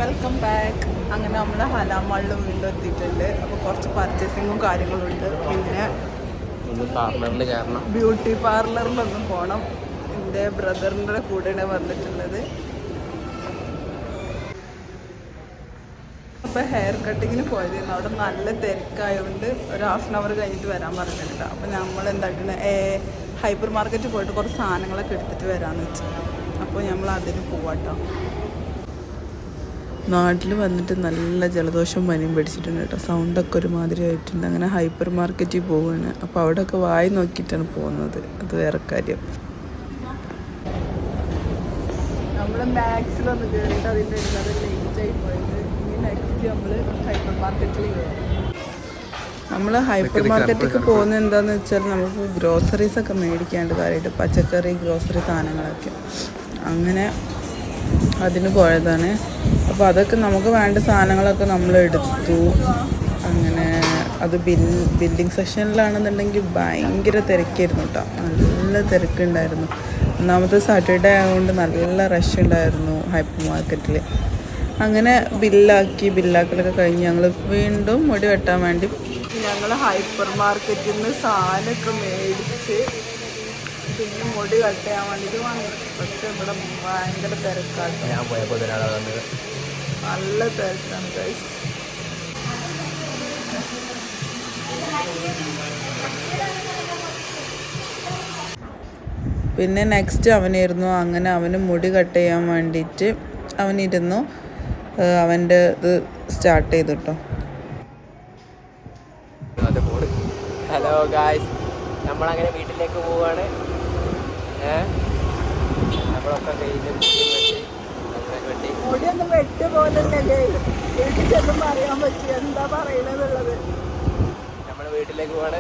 Welcome back. അങ്ങനെ നമ്മൾ ഹലാമാളിൽ വീണ്ടും എത്തിയിട്ടുണ്ട്. അപ്പോൾ കുറച്ച് പർച്ചേസിങ്ങും കാര്യങ്ങളുണ്ട്. പിന്നെ പാർലറിൽ കയറണം, ബ്യൂട്ടി പാർലറിലൊന്നും പോകണം. എൻ്റെ ബ്രദറിൻ്റെ കൂടെയാണ് വന്നിട്ടുള്ളത്. അപ്പോൾ ഹെയർ കട്ടിങ്ങിന് പോയതായിരുന്നു. അവിടെ നല്ല തിരക്കായതുകൊണ്ട് ഒരു ഹാഫ് ആൻ അവർ കഴിഞ്ഞിട്ട് വരാൻ പറഞ്ഞിട്ടുണ്ട്. അപ്പോൾ നമ്മൾ എന്താക്കുന്നത്, ഹൈപ്പർ മാർക്കറ്റിൽ പോയിട്ട് കുറച്ച് സാധനങ്ങളൊക്കെ എടുത്തിട്ട് വരാമെന്ന് വെച്ചു. അപ്പോൾ നമ്മൾ അതിന് പോവാട്ടോ. നാട്ടിൽ വന്നിട്ട് നല്ല ജലദോഷം പനിയും പിടിച്ചിട്ടുണ്ട് കേട്ടോ. സൗണ്ടൊക്കെ ഒരുമാതിരി ആയിട്ടുണ്ട്. അങ്ങനെ ഹൈപ്പർ മാർക്കറ്റിൽ പോവുകയാണ്. അപ്പോൾ അവിടെയൊക്കെ വായി നോക്കിയിട്ടാണ് പോകുന്നത്. അത് വേറെ കാര്യം. നമ്മൾ മാക്സിലൊന്ന് കയറിയിട്ട് അതിൻ്റെ അത് ലേറ്റായി പോയത്. ഇനി നെക്സ്റ്റ് നമ്മൾ ഹൈപ്പർ മാർക്കറ്റിൽ കയറും. നമ്മൾ ഹൈപ്പർ മാർക്കറ്റിലേക്ക് പോകുന്നത് എന്താണെന്ന് വെച്ചാൽ നമുക്ക് ഗ്രോസറീസൊക്കെ മേടിക്കാണ്ട് കാര്യമായിട്ട് പച്ചക്കറി ഗ്രോസറി സാധനങ്ങളൊക്കെ അങ്ങനെ അതിന് പോയതാണ്. അപ്പോൾ അതൊക്കെ നമുക്ക് വേണ്ട സാധനങ്ങളൊക്കെ നമ്മൾ എടുത്തു. അങ്ങനെ അത് ബില്ലിംഗ് സെക്ഷനിലാണെന്നുണ്ടെങ്കിൽ ഭയങ്കര തിരക്കായിരുന്നു കേട്ടോ. നല്ല തിരക്കുണ്ടായിരുന്നു. ഒന്നാമത്തെ സാറ്റർഡേ ആയതുകൊണ്ട് നല്ല റഷ് ഉണ്ടായിരുന്നു ഹൈപ്പർ മാർക്കറ്റിൽ. അങ്ങനെ ബില്ലാക്കലൊക്കെ കഴിഞ്ഞ് ഞങ്ങൾ വീണ്ടും മുടി വെട്ടാൻ വേണ്ടി ഞങ്ങൾ ഹൈപ്പർ മാർക്കറ്റിൽ നിന്ന് സാധനമൊക്കെ മേടിച്ച് പിന്നെ മുടി കട്ട് ചെയ്യാൻ വേണ്ടിയിട്ട് വന്നു. പക്ഷെ ഇവിടെ ഭയങ്കര തിരക്കാണ്. ഞാൻ പോയപ്പോൾ നല്ല തിരക്കാണ് ഗൈസ്. പിന്നെ നെക്സ്റ്റ് അവനായിരുന്നു. അങ്ങനെ അവന് മുടി കട്ട് ചെയ്യാൻ വേണ്ടിയിട്ട് അവനിരുന്നു. അവൻ്റെ ഇത് സ്റ്റാർട്ട് ചെയ്തു കേട്ടോ. ഹലോ ഗായ്സ്, നമ്മളങ്ങനെ വീട്ടിലേക്ക് പോവാണ്. നമ്മളൊക്കെ മുടിയൊന്നും വെട്ട് പോലല്ലേ വീട്ടിൽ ചെല്ലുമ്പോൾ അറിയാൻ പറ്റും എന്താ പറയണെന്നുള്ളത്. നമ്മൾ വീട്ടിലേക്ക് പോവാണ്.